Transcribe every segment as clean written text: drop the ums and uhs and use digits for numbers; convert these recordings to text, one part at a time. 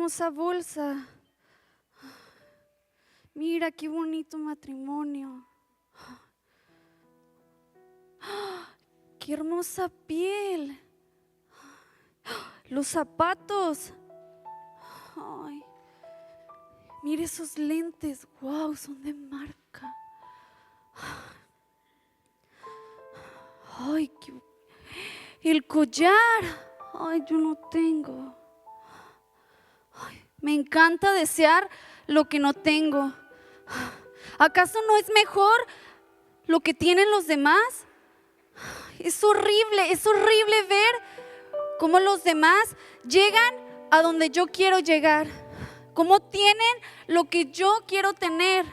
hermosa bolsa. Mira qué bonito matrimonio. Qué hermosa piel. Los zapatos. Ay, mira esos lentes. Wow, son de marca. Ay, el collar. Ay, yo no tengo. Ay, me encanta desear lo que no tengo. ¿Acaso no es mejor lo que tienen los demás? Es horrible ver cómo los demás llegan a donde yo quiero llegar, cómo tienen lo que yo quiero tener.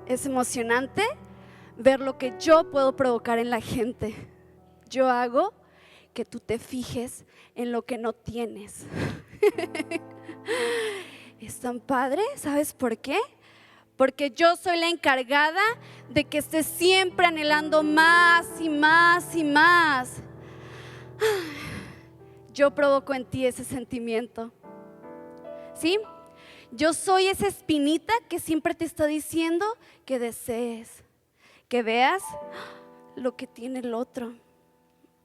Es emocionante ver lo que yo puedo provocar en la gente. Yo hago que tú te fijes en lo que no tienes. Es tan padre, ¿sabes por qué? Porque yo soy la encargada de que estés siempre anhelando más y más y más. Yo provoco en ti ese sentimiento, ¿sí? Yo soy esa espinita que siempre te está diciendo que desees, que veas lo que tiene el otro,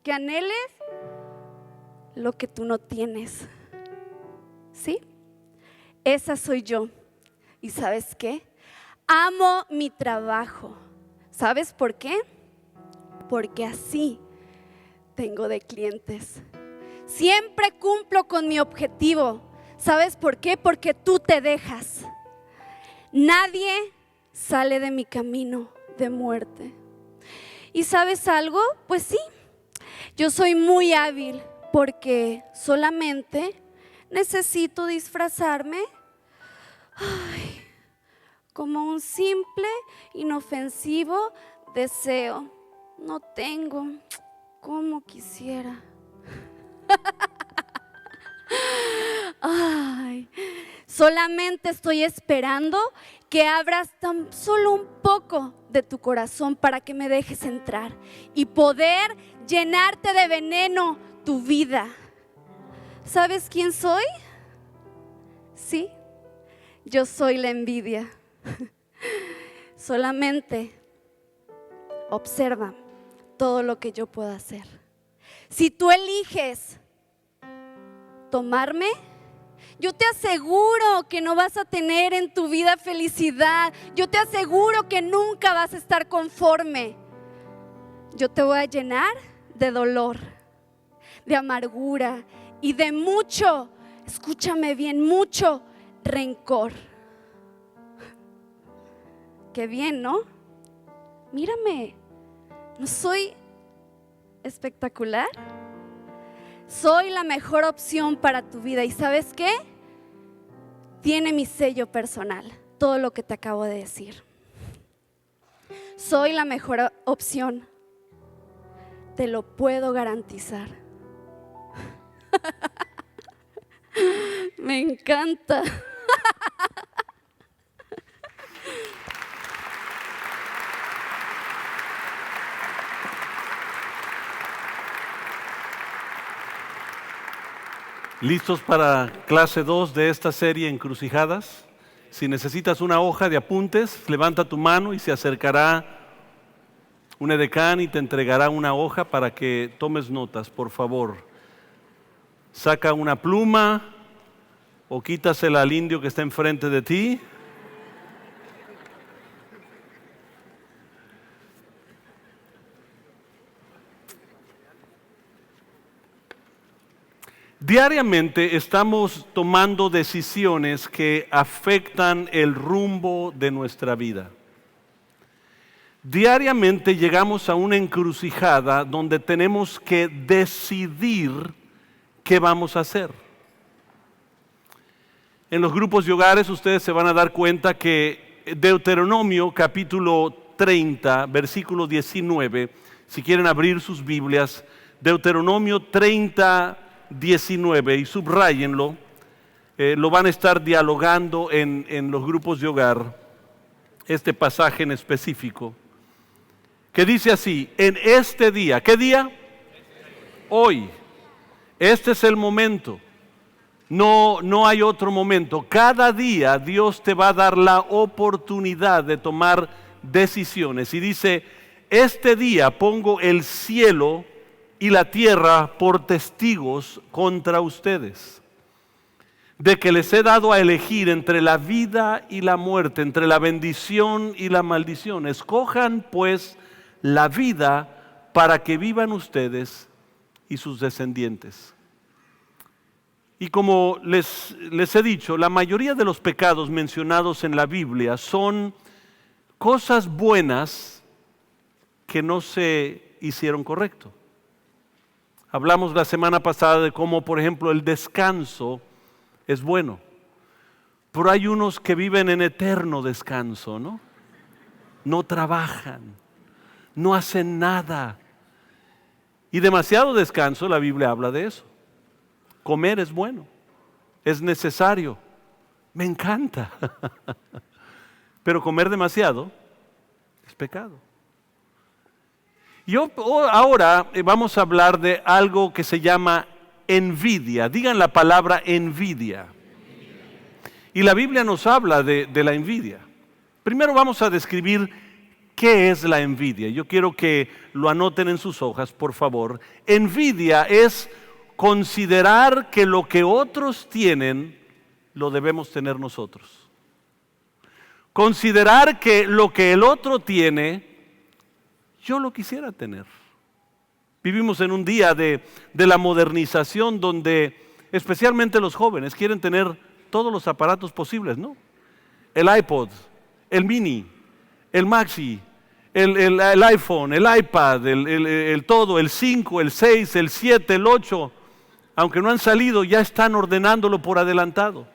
que anheles lo que tú no tienes, ¿sí? Esa soy yo. ¿Y sabes qué? Amo mi trabajo. ¿Sabes por qué? Porque así tengo de clientes. Siempre cumplo con mi objetivo. ¿Sabes por qué? Porque tú te dejas. Nadie sale de mi camino de muerte. ¿Y sabes algo? Pues sí, yo soy muy hábil porque solamente necesito disfrazarme como un simple, inofensivo deseo. No tengo, como quisiera. Ay, solamente estoy esperando que abras tan solo un poco de tu corazón para que me dejes entrar y poder llenarte de veneno tu vida. ¿Sabes quién soy? Sí, yo soy la envidia. Solamente observa todo lo que yo puedo hacer. Si tú eliges tomarme, yo te aseguro que no vas a tener en tu vida felicidad. Yo te aseguro que nunca vas a estar conforme. Yo te voy a llenar de dolor, de amargura y de mucho, escúchame bien, mucho rencor. Qué bien, ¿no? Mírame, ¿no soy espectacular? Soy la mejor opción para tu vida. ¿Y sabes qué? Tiene mi sello personal, todo lo que te acabo de decir. Soy la mejor opción. Te lo puedo garantizar. Me encanta. ¿Listos para clase 2 de esta serie Encrucijadas? Si necesitas una hoja de apuntes, levanta tu mano y se acercará un edecán y te entregará una hoja para que tomes notas, por favor. Saca una pluma o quítasela al indio que está enfrente de ti. Diariamente estamos tomando decisiones que afectan el rumbo de nuestra vida. Diariamente llegamos a una encrucijada donde tenemos que decidir qué vamos a hacer. En los grupos de hogares ustedes se van a dar cuenta que Deuteronomio capítulo 30, versículo 19, si quieren abrir sus Biblias, Deuteronomio 30, 19, y subrayenlo, lo van a estar dialogando en los grupos de hogar, este pasaje en específico, que dice así: en este día, ¿qué día? Hoy. Este es el momento. No hay otro momento. Cada día Dios te va a dar la oportunidad de tomar decisiones. Y dice: este día pongo el cielo y la tierra por testigos contra ustedes, de que les he dado a elegir entre la vida y la muerte, entre la bendición y la maldición. Escojan pues la vida para que vivan ustedes y sus descendientes. Y como les he dicho, la mayoría de los pecados mencionados en la Biblia son cosas buenas que no se hicieron correcto. Hablamos la semana pasada de cómo, por ejemplo, el descanso es bueno, pero hay unos que viven en eterno descanso, ¿no? No trabajan, no hacen nada. Y demasiado descanso, la Biblia habla de eso. Comer es bueno, es necesario, me encanta. Pero comer demasiado es pecado. Y ahora vamos a hablar de algo que se llama envidia. Digan la palabra envidia. Y la Biblia nos habla de la envidia. Primero vamos a describir qué es la envidia. Yo quiero que lo anoten en sus hojas, por favor. Envidia es considerar que lo que otros tienen, lo debemos tener nosotros. Considerar que lo que el otro tiene, yo lo quisiera tener. Vivimos en un día de la modernización donde especialmente los jóvenes quieren tener todos los aparatos posibles, ¿no? El iPod, el mini, el maxi, el iPhone, el iPad, el todo, el 5, el 6, el 7, el 8. Aunque no han salido, ya están ordenándolo por adelantado.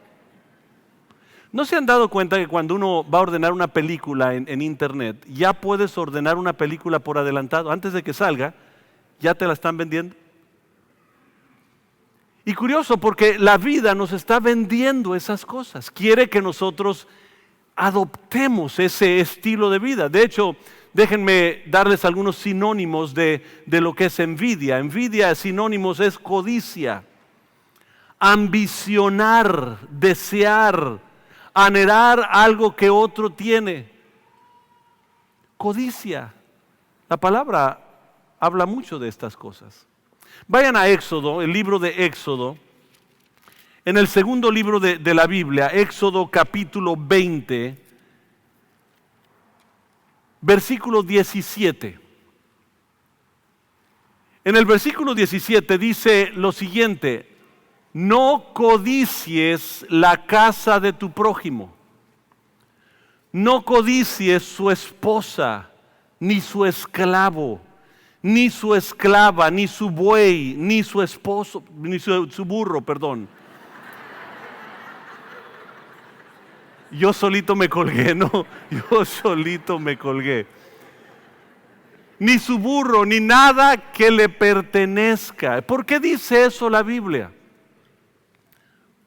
¿No se han dado cuenta que cuando uno va a ordenar una película en internet, ya puedes ordenar una película por adelantado? Antes de que salga, ya te la están vendiendo. Y curioso, porque la vida nos está vendiendo esas cosas. Quiere que nosotros adoptemos ese estilo de vida. De hecho, déjenme darles algunos sinónimos de lo que es envidia. Envidia, sinónimos, es codicia, ambicionar, desear, anhelar algo que otro tiene. Codicia. La palabra habla mucho de estas cosas. Vayan a Éxodo, el libro de Éxodo, en el segundo libro de la Biblia, Éxodo capítulo 20, versículo 17. En el versículo 17 dice lo siguiente: no codicies la casa de tu prójimo, no codicies su esposa, ni su esclavo, ni su esclava, ni su buey, ni su esposo, ni su burro, perdón. Yo solito me colgué, ¿no? Yo solito me colgué. Ni su burro, ni nada que le pertenezca. ¿Por qué dice eso la Biblia?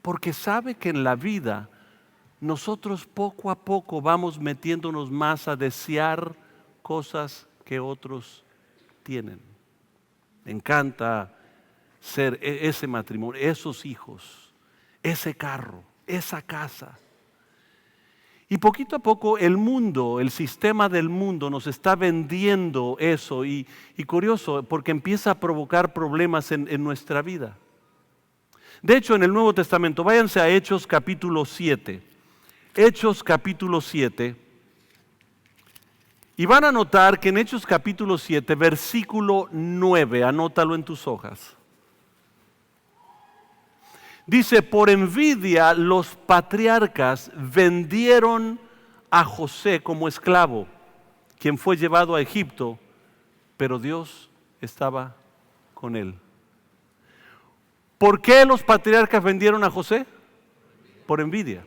Porque sabe que en la vida nosotros poco a poco vamos metiéndonos más a desear cosas que otros tienen. Me encanta ser ese matrimonio, esos hijos, ese carro, esa casa. Y poquito a poco el mundo, el sistema del mundo nos está vendiendo eso y curioso porque empieza a provocar problemas en nuestra vida. De hecho, en el Nuevo Testamento, váyanse a Hechos capítulo 7. Hechos capítulo 7. Y van a notar que en Hechos capítulo 7, versículo 9, anótalo en tus hojas. Dice: por envidia los patriarcas vendieron a José como esclavo, quien fue llevado a Egipto, pero Dios estaba con él. ¿Por qué los patriarcas vendieron a José? Por envidia.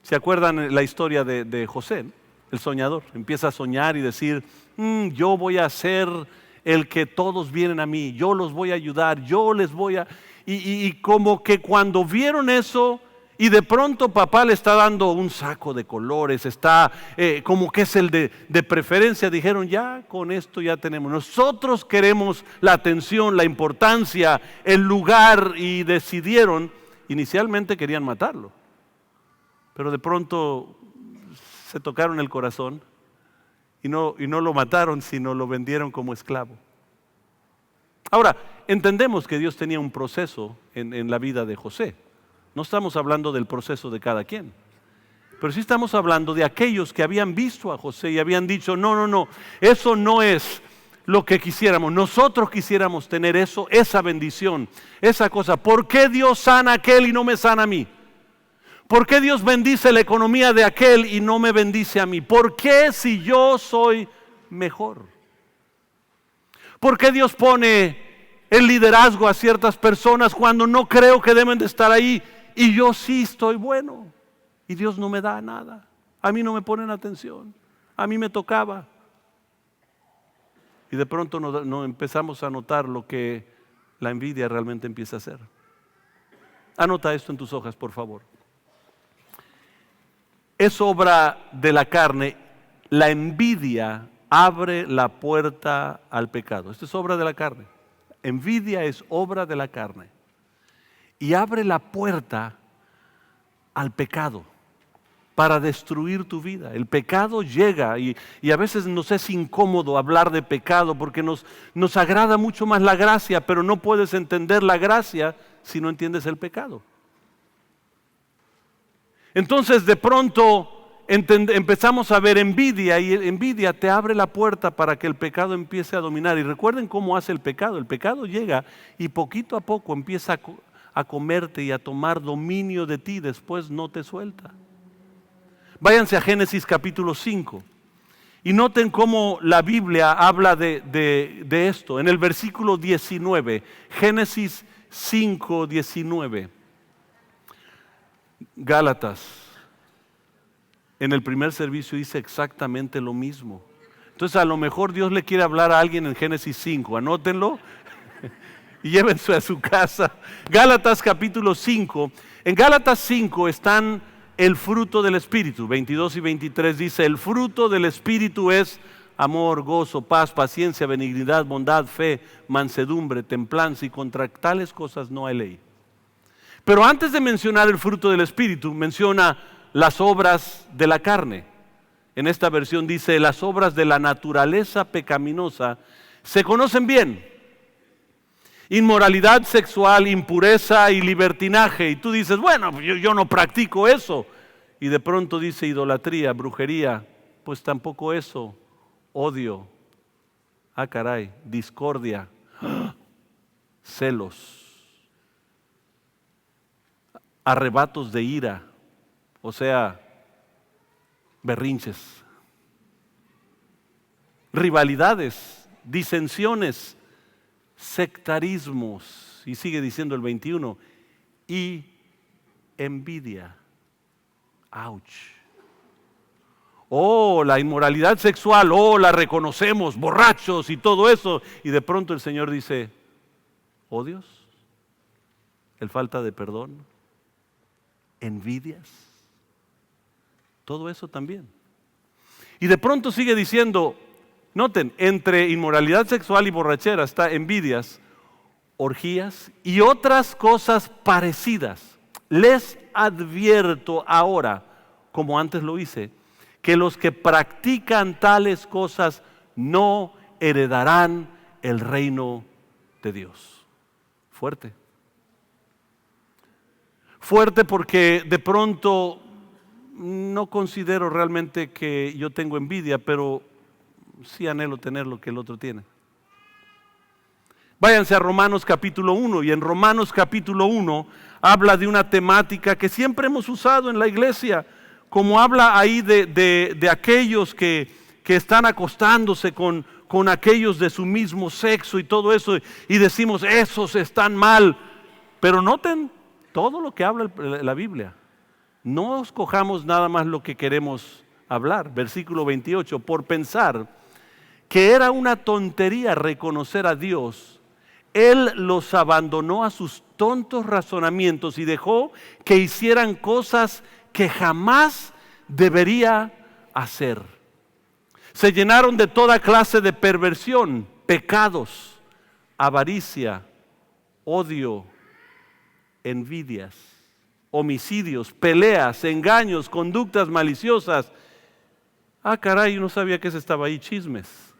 ¿Se acuerdan la historia de José, ¿no? El soñador? Empieza a soñar y decir: yo voy a ser el que todos vienen a mí, yo los voy a ayudar, yo les voy a... Y como que cuando vieron eso, y de pronto papá le está dando un saco de colores, está como que es el de preferencia. Dijeron, ya con esto ya tenemos. Nosotros queremos la atención, la importancia, el lugar, y decidieron, inicialmente querían matarlo. Pero de pronto se tocaron el corazón y no lo mataron, sino lo vendieron como esclavo. Ahora, entendemos que Dios tenía un proceso en la vida de José. No estamos hablando del proceso de cada quien, pero sí estamos hablando de aquellos que habían visto a José y habían dicho, no, eso no es lo que quisiéramos. Nosotros quisiéramos tener eso, esa bendición, esa cosa. ¿Por qué Dios sana a aquel y no me sana a mí? ¿Por qué Dios bendice la economía de aquel y no me bendice a mí? ¿Por qué si yo soy mejor? ¿Por qué Dios pone el liderazgo a ciertas personas cuando no creo que deben de estar ahí y yo sí estoy bueno? Y Dios no me da nada. A mí no me ponen atención. A mí me tocaba. Y de pronto no empezamos a notar lo que la envidia realmente empieza a hacer. Anota esto en tus hojas, por favor. Es obra de la carne. La envidia abre la puerta al pecado. Esto es obra de la carne. Envidia es obra de la carne. Y abre la puerta al pecado para destruir tu vida. El pecado llega y a veces nos es incómodo hablar de pecado porque nos agrada mucho más la gracia, pero no puedes entender la gracia si no entiendes el pecado. Entonces de pronto empezamos a ver envidia, y envidia te abre la puerta para que el pecado empiece a dominar. Y recuerden cómo hace el pecado. El pecado llega y poquito a poco empieza a comerte y a tomar dominio de ti, después no te suelta. Váyanse a Génesis capítulo 5 y noten cómo la Biblia habla de esto. En el versículo 19, Génesis 5, 19. Gálatas, en el primer servicio dice exactamente lo mismo. Entonces a lo mejor Dios le quiere hablar a alguien en Génesis 5, anótenlo y llévense a su casa. Gálatas capítulo 5. En Gálatas 5 están el fruto del Espíritu. 22 y 23 dice, el fruto del Espíritu es amor, gozo, paz, paciencia, benignidad, bondad, fe, mansedumbre, templanza, y contra tales cosas no hay ley. Pero antes de mencionar el fruto del Espíritu, menciona las obras de la carne. En esta versión dice, las obras de la naturaleza pecaminosa se conocen bien. Inmoralidad sexual, impureza y libertinaje. Y tú dices, bueno, yo no practico eso. Y de pronto dice idolatría, brujería. Pues tampoco eso. Odio. Ah, caray. Discordia. Celos. Arrebatos de ira. O sea, berrinches. Rivalidades. Disensiones. Sectarismos, y sigue diciendo el 21, y envidia. Ouch. Oh, la inmoralidad sexual, oh, la reconocemos, borrachos y todo eso. Y de pronto el Señor dice, odios, el falta de perdón, envidias, todo eso también. Y de pronto sigue diciendo, noten, entre inmoralidad sexual y borrachera está envidias, orgías y otras cosas parecidas. Les advierto ahora, como antes lo hice, que los que practican tales cosas no heredarán el reino de Dios. Fuerte. Fuerte porque de pronto no considero realmente que yo tengo envidia, pero sí anhelo tener lo que el otro tiene. Váyanse a Romanos capítulo 1, y en Romanos capítulo 1 habla de una temática que siempre hemos usado en la iglesia, como habla ahí de aquellos que están acostándose con aquellos de su mismo sexo y todo eso, y decimos, esos están mal. Pero noten todo lo que habla la Biblia. No escojamos nada más lo que queremos hablar. Versículo 28, por pensar que era una tontería reconocer a Dios Él los abandonó a sus tontos razonamientos y dejó que hicieran cosas que jamás debería hacer. Se llenaron de toda clase de perversión, pecados, avaricia, odio, envidias, homicidios, peleas, engaños, conductas maliciosas. Ah, caray, yo no sabía que ese estaba ahí, chismes.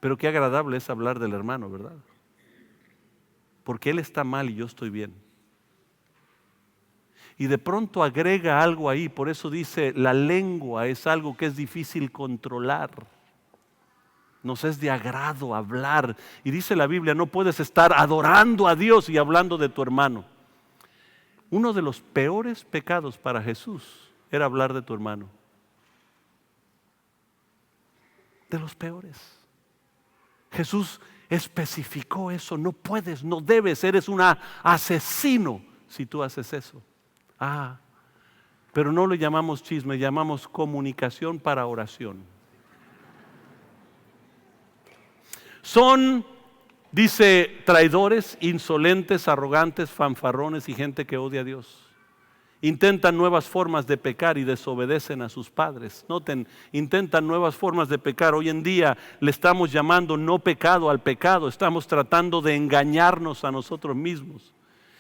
Pero qué agradable es hablar del hermano, ¿verdad? Porque él está mal y yo estoy bien. Y de pronto agrega algo ahí, por eso dice, la lengua es algo que es difícil controlar. Nos es de agrado hablar. Y dice la Biblia, no puedes estar adorando a Dios y hablando de tu hermano. Uno de los peores pecados para Jesús era hablar de tu hermano. De los peores. Jesús especificó eso, no puedes, no debes, eres un asesino si tú haces eso. Pero no le llamamos chisme, llamamos comunicación para oración. Son, dice, traidores, insolentes, arrogantes, fanfarrones y gente que odia a Dios. Intentan nuevas formas de pecar y desobedecen a sus padres. Noten, intentan nuevas formas de pecar. Hoy en día le estamos llamando no pecado al pecado. Estamos tratando de engañarnos a nosotros mismos.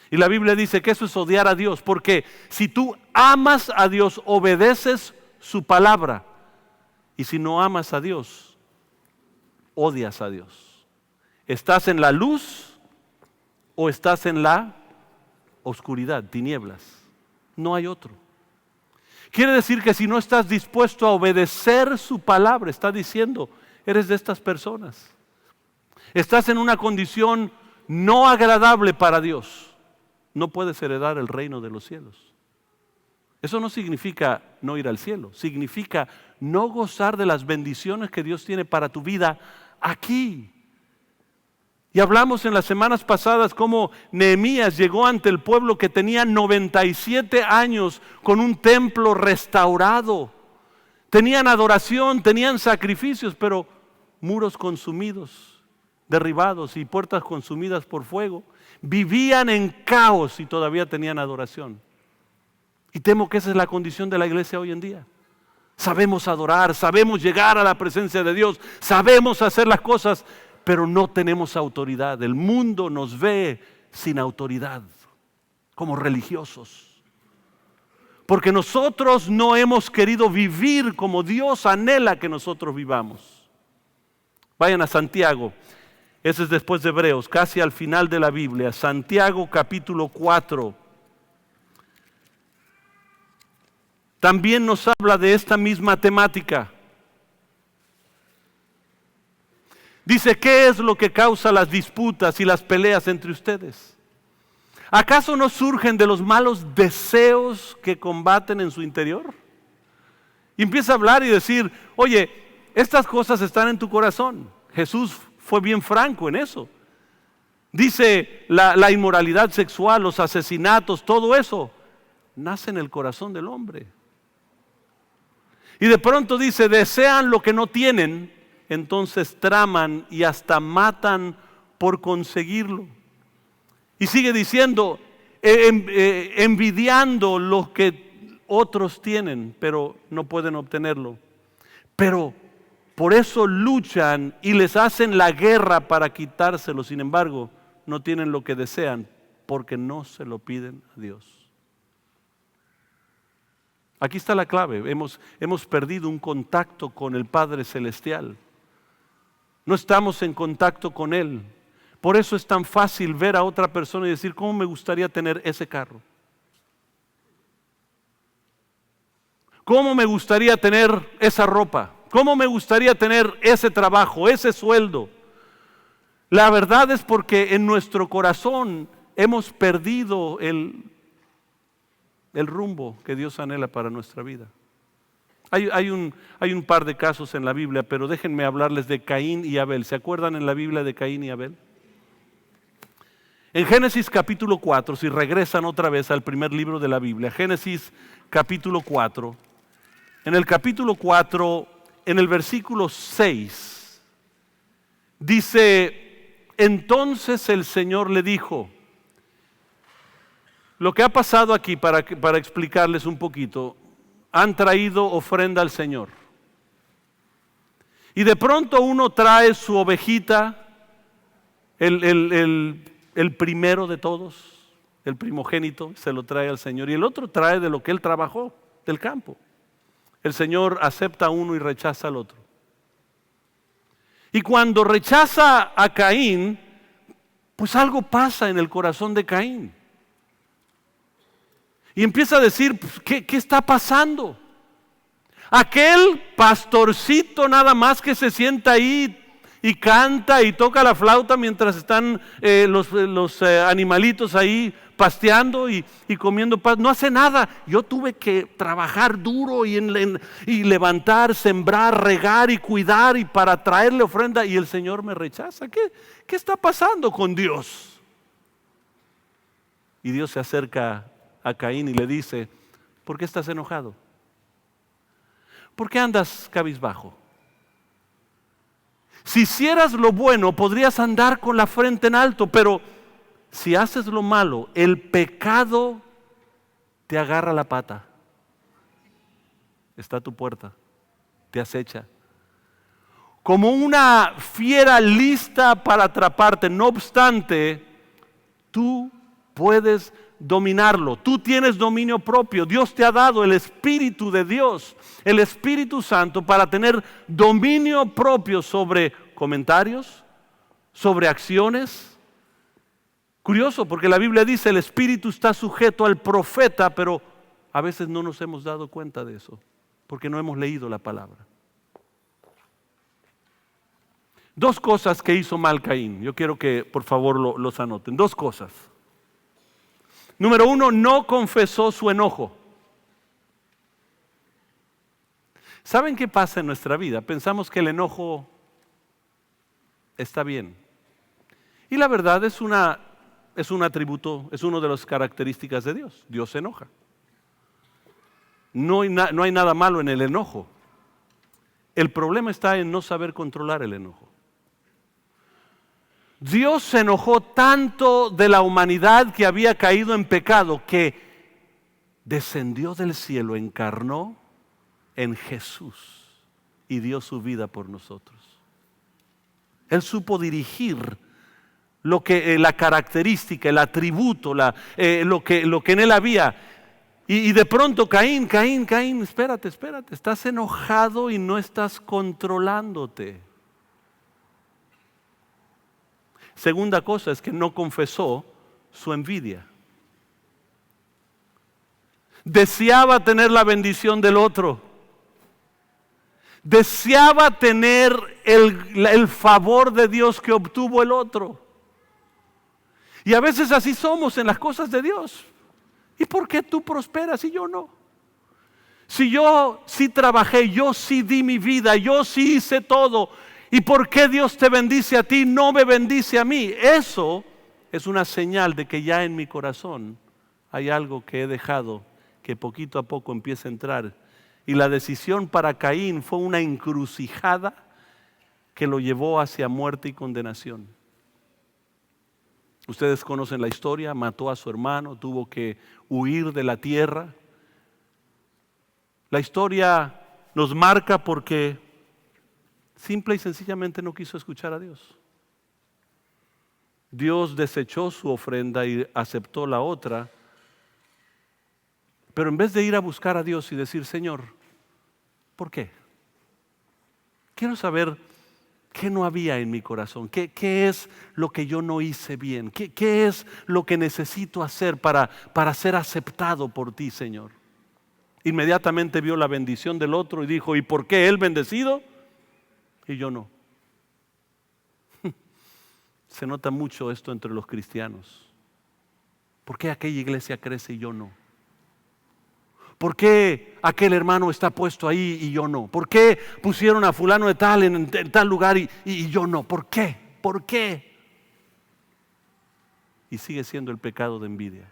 Y la Biblia dice que eso es odiar a Dios, porque si tú amas a Dios, obedeces su palabra. Y si no amas a Dios, odias a Dios. ¿Estás en la luz o estás en la oscuridad, tinieblas? No hay otro. Quiere decir que si no estás dispuesto a obedecer su palabra, está diciendo, eres de estas personas. Estás en una condición no agradable para Dios. No puedes heredar el reino de los cielos. Eso no significa no ir al cielo, significa no gozar de las bendiciones que Dios tiene para tu vida aquí. Y hablamos en las semanas pasadas cómo Nehemías llegó ante el pueblo que tenía 97 años con un templo restaurado. Tenían adoración, tenían sacrificios, pero muros consumidos, derribados y puertas consumidas por fuego. Vivían en caos y todavía tenían adoración. Y temo que esa es la condición de la iglesia hoy en día. Sabemos adorar, sabemos llegar a la presencia de Dios, sabemos hacer las cosas, pero no tenemos autoridad. El mundo nos ve sin autoridad, como religiosos. Porque nosotros no hemos querido vivir como Dios anhela que nosotros vivamos. Vayan a Santiago, ese es después de Hebreos, casi al final de la Biblia. Santiago capítulo 4. También nos habla de esta misma temática. Dice, ¿qué es lo que causa las disputas y las peleas entre ustedes? ¿Acaso no surgen de los malos deseos que combaten en su interior? Y empieza a hablar y decir, oye, estas cosas están en tu corazón. Jesús fue bien franco en eso. Dice, la inmoralidad sexual, los asesinatos, todo eso, nace en el corazón del hombre. Y de pronto dice, desean lo que no tienen, entonces traman y hasta matan por conseguirlo. Y sigue diciendo, envidiando lo que otros tienen, pero no pueden obtenerlo. Pero por eso luchan y les hacen la guerra para quitárselo. Sin embargo, no tienen lo que desean porque no se lo piden a Dios. Aquí está la clave. Hemos perdido un contacto con el Padre Celestial. No estamos en contacto con Él. Por eso es tan fácil ver a otra persona y decir, ¿cómo me gustaría tener ese carro? ¿Cómo me gustaría tener esa ropa? ¿Cómo me gustaría tener ese trabajo, ese sueldo? La verdad es porque en nuestro corazón hemos perdido el rumbo que Dios anhela para nuestra vida. Hay un par de casos en la Biblia, pero déjenme hablarles de Caín y Abel. ¿Se acuerdan en la Biblia de Caín y Abel? En Génesis capítulo 4, si regresan otra vez al primer libro de la Biblia, Génesis capítulo 4, en el capítulo 4, en el versículo 6, Dice, entonces el Señor le dijo, lo que ha pasado aquí, para explicarles un poquito, han traído ofrenda al Señor. Y de pronto uno trae su ovejita, el primero de todos, el primogénito, se lo trae al Señor. Y el otro trae de lo que él trabajó, del campo. El Señor acepta a uno y rechaza al otro. Y cuando rechaza a Caín, pues algo pasa en el corazón de Caín. Y empieza a decir, pues, ¿qué está pasando? Aquel pastorcito nada más que se sienta ahí y canta y toca la flauta mientras están los animalitos ahí pasteando y comiendo paz, no hace nada. Yo tuve que trabajar duro y levantar, sembrar, regar y cuidar y para traerle ofrenda, y el Señor me rechaza. ¿Qué está pasando con Dios? Y Dios se acerca a Caín y le dice, ¿por qué estás enojado? ¿Por qué andas cabizbajo? Si hicieras lo bueno, podrías andar con la frente en alto, pero si haces lo malo, el pecado te agarra la pata. Está a tu puerta, te acecha. Como una fiera lista para atraparte. No obstante, tú puedes dominarlo. Tú tienes dominio propio. Dios te ha dado el Espíritu de Dios, el Espíritu Santo, para tener dominio propio sobre comentarios, sobre acciones. Curioso, porque la Biblia dice el Espíritu está sujeto al profeta, pero a veces no nos hemos dado cuenta de eso, porque no hemos leído la palabra. Dos cosas que hizo mal Caín. Yo quiero que por favor los anoten. Dos cosas. Número uno, no confesó su enojo. ¿Saben qué pasa en nuestra vida? Pensamos que el enojo está bien. Y la verdad es un atributo, es una de las características de Dios. Dios se enoja. No hay nada malo en el enojo. El problema está en no saber controlar el enojo. Dios se enojó tanto de la humanidad que había caído en pecado que descendió del cielo, encarnó en Jesús y dio su vida por nosotros. Él supo dirigir la característica, el atributo, lo que en él había. Y de pronto Caín, espérate, estás enojado y no estás controlándote. Segunda cosa es que no confesó su envidia. Deseaba tener la bendición del otro. Deseaba tener el favor de Dios que obtuvo el otro. Y a veces así somos en las cosas de Dios. ¿Y por qué tú prosperas y yo no? Si yo sí trabajé, yo sí di mi vida, yo sí hice todo. ¿Y por qué Dios te bendice a ti, no me bendice a mí? Eso es una señal de que ya en mi corazón hay algo que he dejado que poquito a poco empieza a entrar. Y la decisión para Caín fue una encrucijada que lo llevó hacia muerte y condenación. Ustedes conocen la historia, mató a su hermano, tuvo que huir de la tierra. La historia nos marca porque simple y sencillamente no quiso escuchar a Dios. Dios desechó su ofrenda y aceptó la otra. Pero en vez de ir a buscar a Dios y decir, Señor, ¿por qué? Quiero saber qué no había en mi corazón, qué es lo que yo no hice bien, qué es lo que necesito hacer para ser aceptado por ti, Señor. Inmediatamente vio la bendición del otro y dijo, ¿y por qué él bendecido y yo no? Se nota mucho esto entre los cristianos. ¿Por qué aquella iglesia crece y yo no? ¿Por qué aquel hermano está puesto ahí y yo no? ¿Por qué pusieron a fulano de tal en tal lugar y yo no? ¿Por qué? ¿Por qué? Y sigue siendo el pecado de envidia.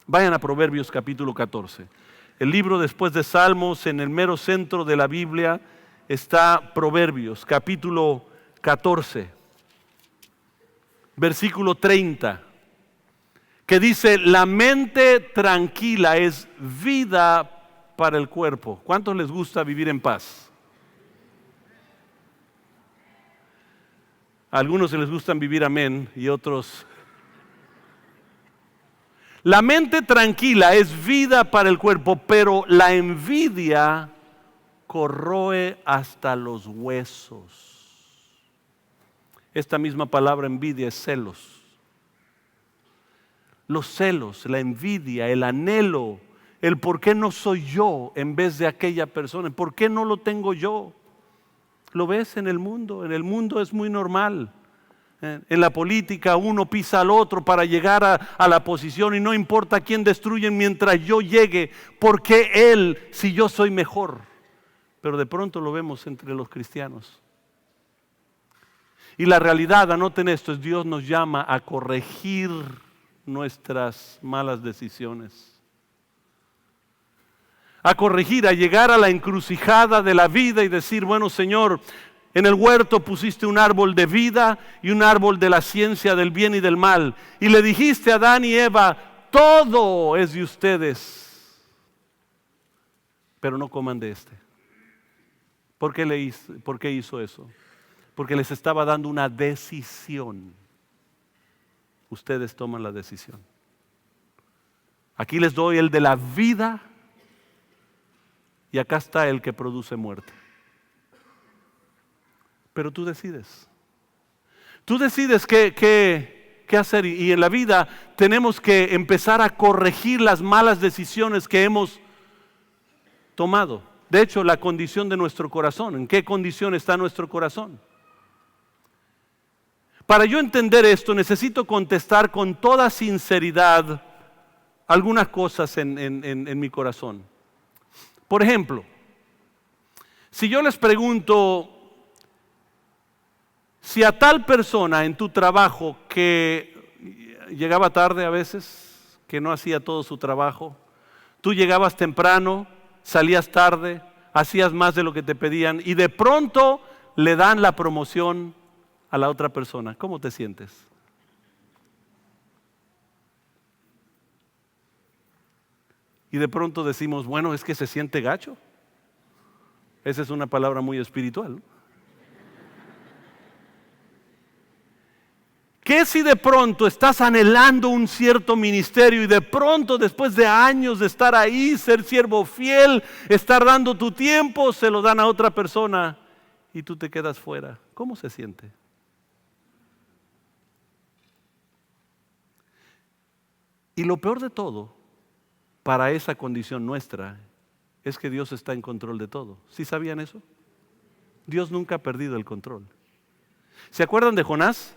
Vayan a Proverbios capítulo 14. El libro después de Salmos, en el mero centro de la Biblia, está Proverbios, capítulo 14, versículo 30, que dice: la mente tranquila es vida para el cuerpo. ¿Cuántos les gusta vivir en paz? A algunos se les gustan vivir amén y otros... La mente tranquila es vida para el cuerpo, pero la envidia corroe hasta los huesos. Esta misma palabra envidia es celos. Los celos, la envidia, el anhelo, el por qué no soy yo en vez de aquella persona, por qué no lo tengo yo. Lo ves en el mundo es muy normal. En la política uno pisa al otro para llegar a la posición y no importa quién destruyen mientras yo llegue, ¿por qué él si yo soy mejor? Pero de pronto lo vemos entre los cristianos. Y la realidad, anoten esto, es Dios nos llama a corregir nuestras malas decisiones. A corregir, a llegar a la encrucijada de la vida y decir: bueno, Señor, en el huerto pusiste un árbol de vida y un árbol de la ciencia del bien y del mal. Y le dijiste a Adán y Eva: todo es de ustedes, pero no coman de este. ¿Por qué hizo eso? Porque les estaba dando una decisión. Ustedes toman la decisión. Aquí les doy el de la vida y acá está el que produce muerte. Pero tú decides. Tú decides qué hacer. Y en la vida tenemos que empezar a corregir las malas decisiones que hemos tomado. De hecho, la condición de nuestro corazón. ¿En qué condición está nuestro corazón? Para yo entender esto, necesito contestar con toda sinceridad algunas cosas en mi corazón. Por ejemplo, si yo les pregunto: si a tal persona en tu trabajo que llegaba tarde a veces, que no hacía todo su trabajo, tú llegabas temprano, salías tarde, hacías más de lo que te pedían y de pronto le dan la promoción a la otra persona, ¿cómo te sientes? Y de pronto decimos: bueno, es que se siente gacho. Esa es una palabra muy espiritual, ¿no? ¿Qué si de pronto estás anhelando un cierto ministerio y de pronto, después de años de estar ahí, ser siervo fiel, estar dando tu tiempo, se lo dan a otra persona y tú te quedas fuera? ¿Cómo se siente? Y lo peor de todo, para esa condición nuestra, es que Dios está en control de todo. ¿Sí sabían eso? Dios nunca ha perdido el control. ¿Se acuerdan de Jonás?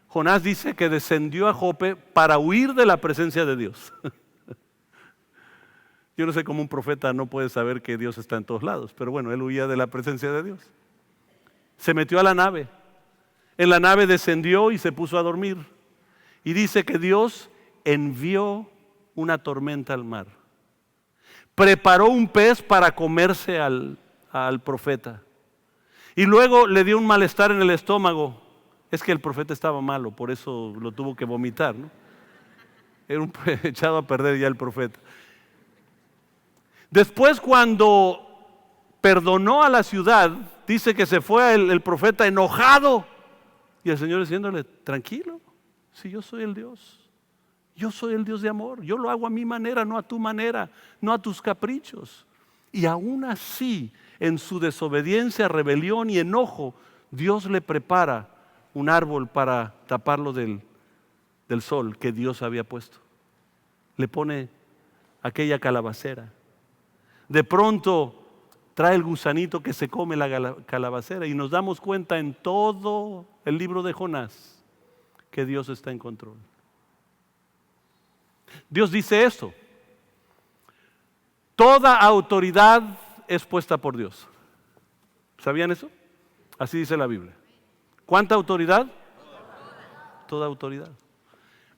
Jonás dice que descendió a Jope para huir de la presencia de Dios. Yo no sé cómo un profeta no puede saber que Dios está en todos lados, pero bueno, él huía de la presencia de Dios. Se metió a la nave. En la nave descendió y se puso a dormir. Y dice que Dios envió una tormenta al mar. Preparó un pez para comerse al profeta. Y luego le dio un malestar en el estómago. Es que el profeta estaba malo, por eso lo tuvo que vomitar, ¿no? Era echado a perder ya el profeta. Después, cuando perdonó a la ciudad, dice que se fue el profeta enojado. Y el Señor diciéndole: tranquilo, si yo soy el Dios. Yo soy el Dios de amor. Yo lo hago a mi manera, no a tu manera, no a tus caprichos. Y aún así, en su desobediencia, rebelión y enojo, Dios le prepara un árbol para taparlo del sol que Dios había puesto. Le pone aquella calabacera. De pronto trae el gusanito que se come la calabacera y nos damos cuenta en todo el libro de Jonás que Dios está en control. Dios dice esto: toda autoridad es puesta por Dios. ¿Sabían eso? Así dice la Biblia. ¿Cuánta autoridad? Toda autoridad.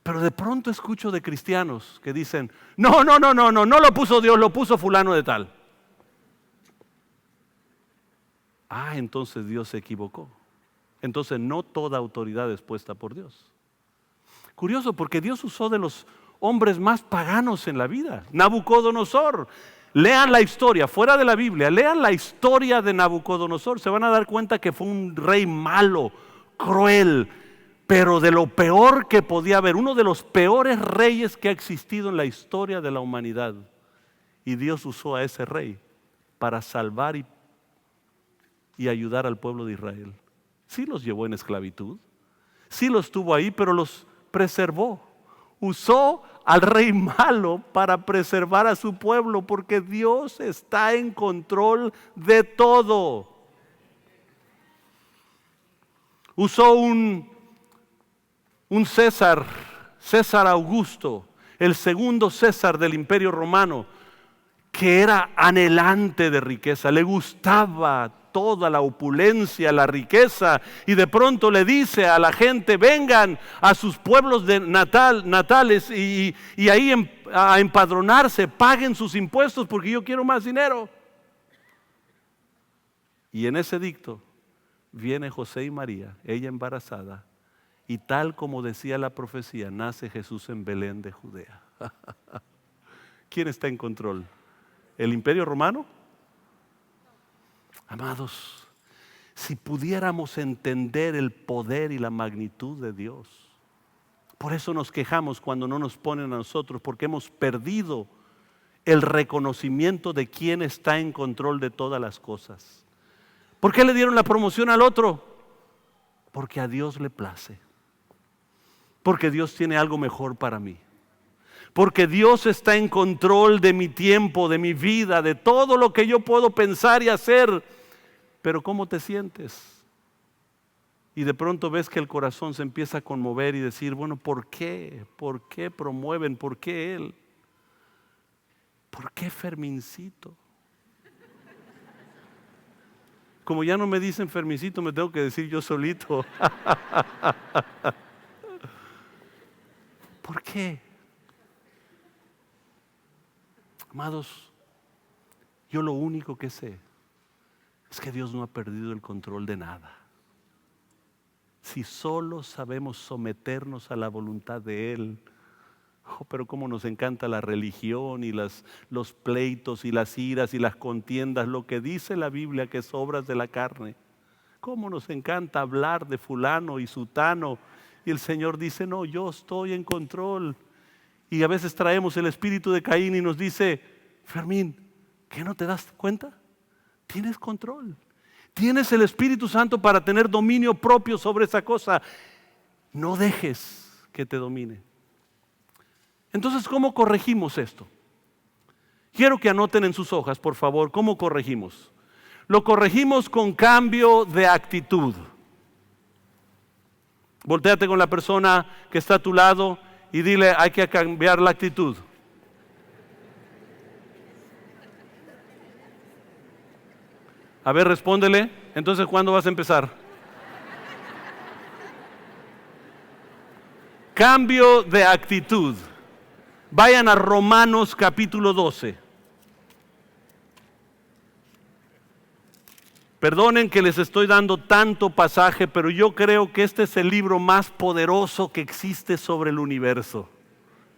Pero de pronto escucho de cristianos que dicen: no lo puso Dios, lo puso fulano de tal. entonces Dios se equivocó. Entonces no toda autoridad es puesta por Dios. Curioso, porque Dios usó de los hombres más paganos en la vida. Nabucodonosor. Lean la historia, fuera de la Biblia, lean la historia de Nabucodonosor. Se van a dar cuenta que fue un rey malo, cruel, pero de lo peor que podía haber. Uno de los peores reyes que ha existido en la historia de la humanidad. Y Dios usó a ese rey para salvar y ayudar al pueblo de Israel. Sí los llevó en esclavitud, sí los tuvo ahí, pero los preservó. Usó al rey malo para preservar a su pueblo, porque Dios está en control de todo. Usó un César Augusto, el segundo César del Imperio Romano, que era anhelante de riqueza, le gustaba toda la opulencia, la riqueza, y de pronto le dice a la gente: vengan a sus pueblos natales y ahí a empadronarse, paguen sus impuestos porque yo quiero más dinero. Y en ese edicto viene José y María, ella embarazada, y tal como decía la profecía, nace Jesús en Belén de Judea. ¿Quién está en control? ¿El Imperio Romano? Amados, si pudiéramos entender el poder y la magnitud de Dios. Por eso nos quejamos cuando no nos ponen a nosotros, porque hemos perdido el reconocimiento de quién está en control de todas las cosas. ¿Por qué le dieron la promoción al otro? Porque a Dios le place. Porque Dios tiene algo mejor para mí. Porque Dios está en control de mi tiempo, de mi vida, de todo lo que yo puedo pensar y hacer. Pero ¿cómo te sientes? Y de pronto ves que el corazón se empieza a conmover y decir: bueno, ¿por qué? ¿Por qué promueven? ¿Por qué él? ¿Por qué Fermincito? Como ya no me dicen Fermincito, me tengo que decir yo solito. ¿Por qué? Amados, yo lo único que sé es que Dios no ha perdido el control de nada. Si solo sabemos someternos a la voluntad de Él. Pero cómo nos encanta la religión y los pleitos y las iras y las contiendas, lo que dice la Biblia que es obras de la carne. Cómo nos encanta hablar de fulano y sutano, y el Señor dice: no, yo estoy en control. Y a veces traemos el espíritu de Caín y nos dice: Fermín, ¿qué no te das cuenta? Tienes control. Tienes el Espíritu Santo para tener dominio propio sobre esa cosa. No dejes que te domine. Entonces, ¿cómo corregimos esto? Quiero que anoten en sus hojas, por favor, ¿cómo corregimos? Lo corregimos con cambio de actitud. Voltéate con la persona que está a tu lado y dile: hay que cambiar la actitud. A ver, respóndele. Entonces, ¿cuándo vas a empezar? Cambio de actitud. Vayan a Romanos capítulo 12. Perdonen que les estoy dando tanto pasaje, pero yo creo que este es el libro más poderoso que existe sobre el universo,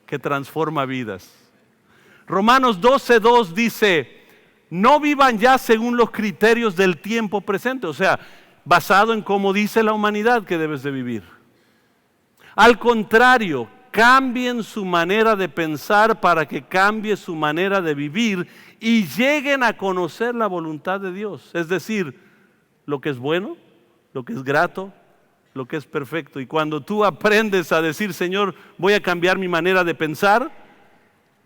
que transforma vidas. Romanos 12:2 dice: no vivan ya según los criterios del tiempo presente, o sea, basado en cómo dice la humanidad que debes de vivir. Al contrario, cambien su manera de pensar para que cambie su manera de vivir y lleguen a conocer la voluntad de Dios. Es decir, lo que es bueno, lo que es grato, lo que es perfecto. Y cuando tú aprendes a decir: Señor, voy a cambiar mi manera de pensar,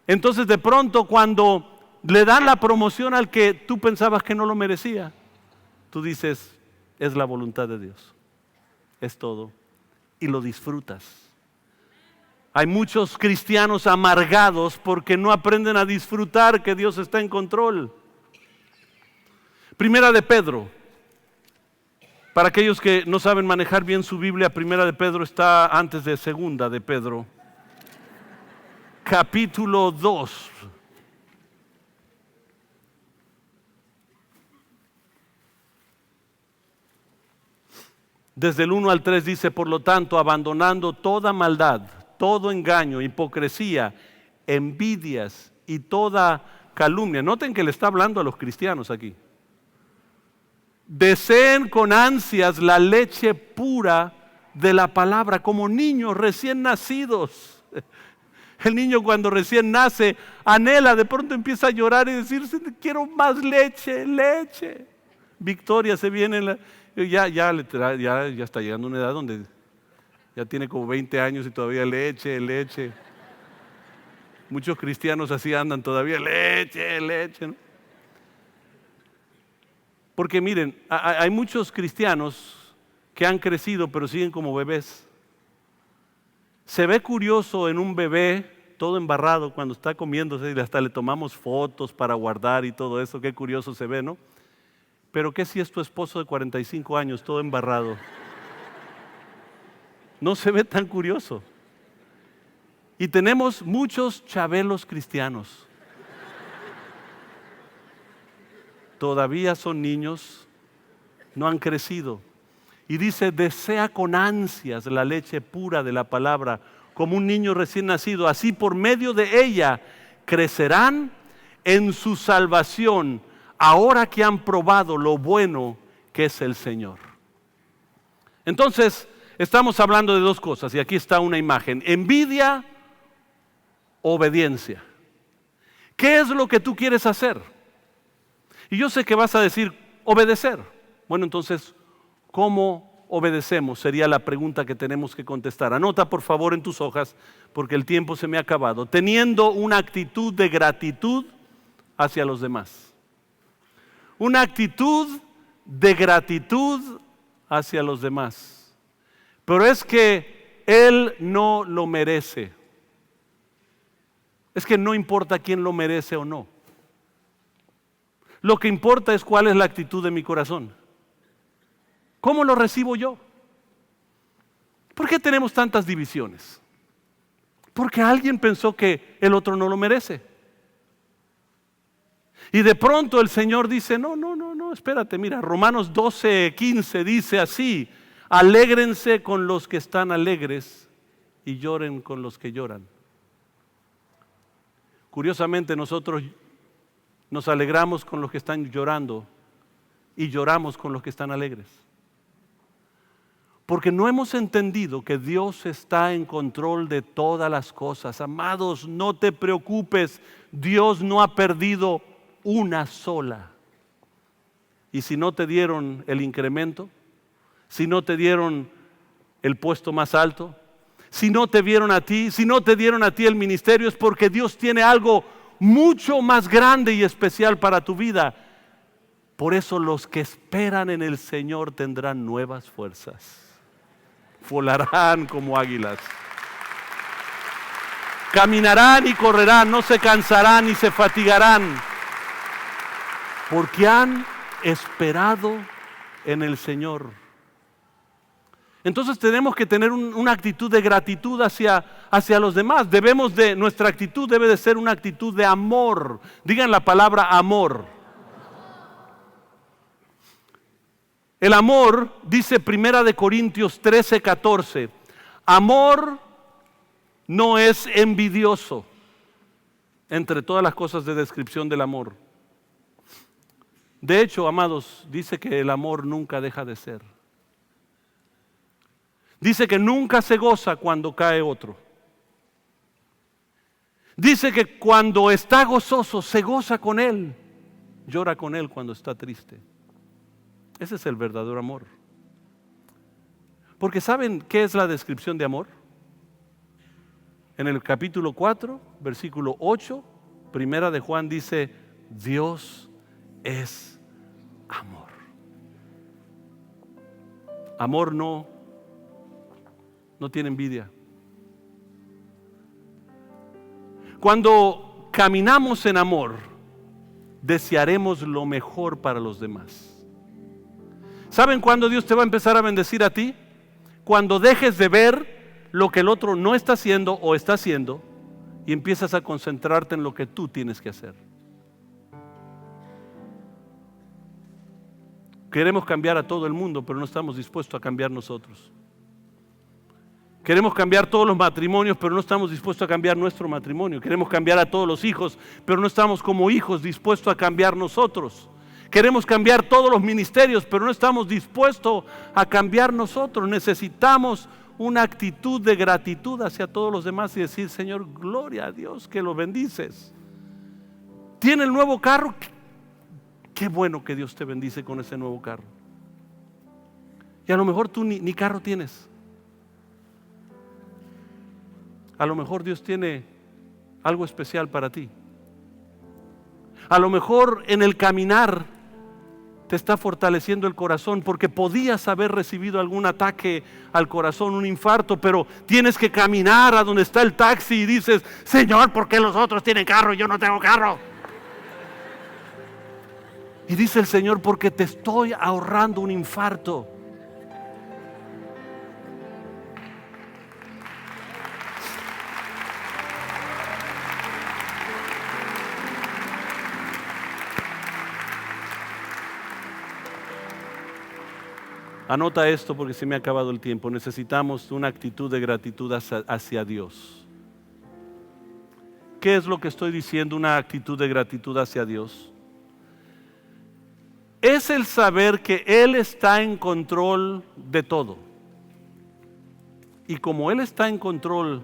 entonces de pronto cuando le dan la promoción al que tú pensabas que no lo merecía, tú dices: es la voluntad de Dios, es todo, y lo disfrutas. Hay muchos cristianos amargados porque no aprenden a disfrutar que Dios está en control. Primera de Pedro. Para aquellos que no saben manejar bien su Biblia, Primera de Pedro está antes de Segunda de Pedro. Capítulo 2. Desde el 1 al 3 dice, por lo tanto, abandonando toda maldad, todo engaño, hipocresía, envidias y toda calumnia. Noten que le está hablando a los cristianos aquí. Deseen con ansias la leche pura de la palabra, como niños recién nacidos. El niño cuando recién nace anhela, de pronto empieza a llorar y decir, quiero más leche, leche. Victoria se viene, ya está llegando a una edad donde ya tiene como 20 años y todavía leche, leche. Muchos cristianos así andan todavía, leche, leche, ¿no? Porque miren, hay muchos cristianos que han crecido pero siguen como bebés. Se ve curioso en un bebé todo embarrado cuando está comiéndose y hasta le tomamos fotos para guardar y todo eso, qué curioso se ve, ¿no? Pero ¿qué si es tu esposo de 45 años todo embarrado? No se ve tan curioso. Y tenemos muchos chabelos cristianos. Todavía son niños, no han crecido. Y dice, desea con ansias la leche pura de la palabra, como un niño recién nacido. Así por medio de ella crecerán en su salvación, ahora que han probado lo bueno que es el Señor. Entonces, estamos hablando de dos cosas, y aquí está una imagen. Envidia, obediencia. ¿Qué es lo que tú quieres hacer? Y yo sé que vas a decir, obedecer. Bueno, entonces, ¿cómo obedecemos? Sería la pregunta que tenemos que contestar. Anota por favor en tus hojas, porque el tiempo se me ha acabado. Teniendo una actitud de gratitud hacia los demás. Una actitud de gratitud hacia los demás. Pero es que Él no lo merece. Es que no importa quién lo merece o no. Lo que importa es cuál es la actitud de mi corazón. ¿Cómo lo recibo yo? ¿Por qué tenemos tantas divisiones? Porque alguien pensó que el otro no lo merece. Y de pronto el Señor dice, no, espérate, mira, Romanos 12:15 dice así, alégrense con los que están alegres y lloren con los que lloran. Curiosamente nosotros nos alegramos con los que están llorando y lloramos con los que están alegres. Porque no hemos entendido que Dios está en control de todas las cosas. Amados, no te preocupes, Dios no ha perdido una sola. Y si no te dieron el incremento, si no te dieron el puesto más alto, si no te dieron a ti el ministerio, es porque Dios tiene algo mucho más grande y especial para tu vida. Por eso los que esperan en el Señor tendrán nuevas fuerzas. Volarán como águilas. Caminarán y correrán, no se cansarán ni se fatigarán. Porque han esperado en el Señor. Entonces tenemos que tener una actitud de gratitud hacia los demás. Nuestra actitud debe de ser una actitud de amor. Digan la palabra amor. El amor, dice 1 Corintios 13:14, amor no es envidioso, entre todas las cosas de descripción del amor. De hecho, amados, dice que el amor nunca deja de ser. Dice que nunca se goza cuando cae otro. Dice que cuando está gozoso se goza con él, llora con él cuando está triste. Ese es el verdadero amor. Porque ¿saben qué es la descripción de amor? En el capítulo 4, versículo 8, primera de Juan dice, Dios es amor. Amor no tiene envidia. Cuando caminamos en amor, desearemos lo mejor para los demás. ¿Saben cuándo Dios te va a empezar a bendecir a ti? Cuando dejes de ver lo que el otro no está haciendo o está haciendo y empiezas a concentrarte en lo que tú tienes que hacer. Queremos cambiar a todo el mundo, pero no estamos dispuestos a cambiar nosotros. Queremos cambiar todos los matrimonios, pero no estamos dispuestos a cambiar nuestro matrimonio. Queremos cambiar a todos los hijos, pero no estamos como hijos dispuestos a cambiar nosotros. Queremos cambiar todos los ministerios, pero no estamos dispuestos a cambiar nosotros. Necesitamos una actitud de gratitud hacia todos los demás y decir: Señor, gloria a Dios que lo bendices. ¿Tiene el nuevo carro? Qué bueno que Dios te bendice con ese nuevo carro. Y a lo mejor tú ni carro tienes. A lo mejor Dios tiene algo especial para ti. A lo mejor en el caminar te está fortaleciendo el corazón, porque podías haber recibido algún ataque al corazón, un infarto, pero tienes que caminar a donde está el taxi y dices: Señor, ¿por qué los otros tienen carro y yo no tengo carro? Y dice el Señor: porque te estoy ahorrando un infarto. Anota esto porque se me ha acabado el tiempo. Necesitamos una actitud de gratitud hacia Dios. ¿Qué es lo que estoy diciendo? Una actitud de gratitud hacia Dios. Es el saber que Él está en control de todo. Y como Él está en control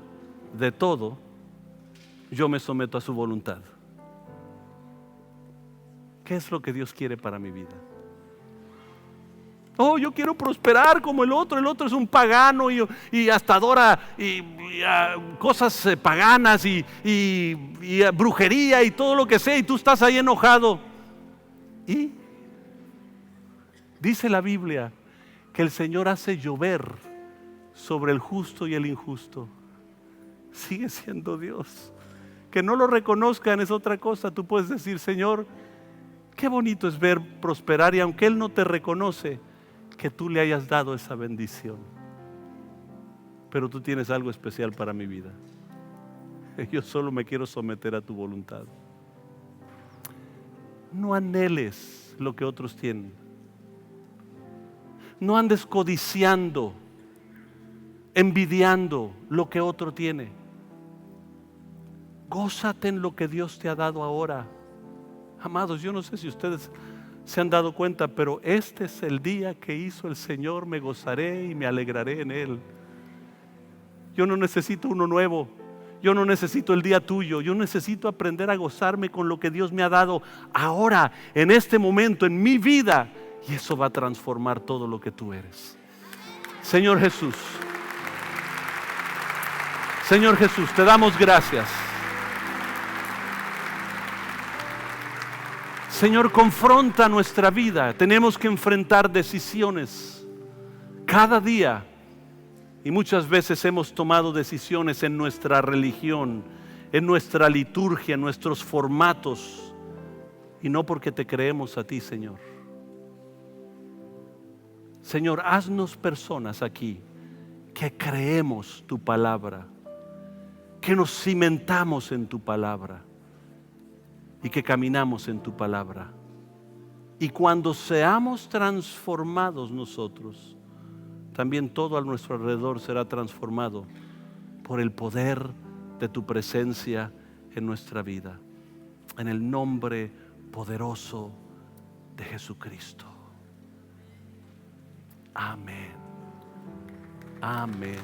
de todo, yo me someto a su voluntad. ¿Qué es lo que Dios quiere para mi vida? Oh, yo quiero prosperar como el otro es un pagano y hasta adora cosas paganas y brujería y todo lo que sea, y tú estás ahí enojado. Y dice la Biblia que el Señor hace llover sobre el justo y el injusto. Sigue siendo Dios. Que no lo reconozcan es otra cosa. Tú puedes decir: Señor, qué bonito es ver prosperar, y aunque Él no te reconoce, que tú le hayas dado esa bendición. Pero tú tienes algo especial para mi vida. Yo solo me quiero someter a tu voluntad. No anheles lo que otros tienen. No andes codiciando, envidiando lo que otro tiene. Gózate en lo que Dios te ha dado ahora. Amados, yo no sé si ustedes se han dado cuenta, pero este es el día que hizo el Señor. Me gozaré y me alegraré en Él. Yo no necesito uno nuevo. Yo no necesito el día tuyo. Yo necesito aprender a gozarme con lo que Dios me ha dado ahora, en este momento, en mi vida. Y eso va a transformar todo lo que tú eres. Señor Jesús, te damos gracias. Señor, confronta nuestra vida. Tenemos que enfrentar decisiones cada día. Y muchas veces hemos tomado decisiones en nuestra religión, en nuestra liturgia, en nuestros formatos. Y no porque te creemos a ti, Señor. Señor, haznos personas aquí que creemos tu palabra, que nos cimentamos en tu palabra y que caminamos en tu palabra. Y cuando seamos transformados nosotros, también todo a nuestro alrededor será transformado por el poder de tu presencia en nuestra vida. En el nombre poderoso de Jesucristo. Amén. Amén.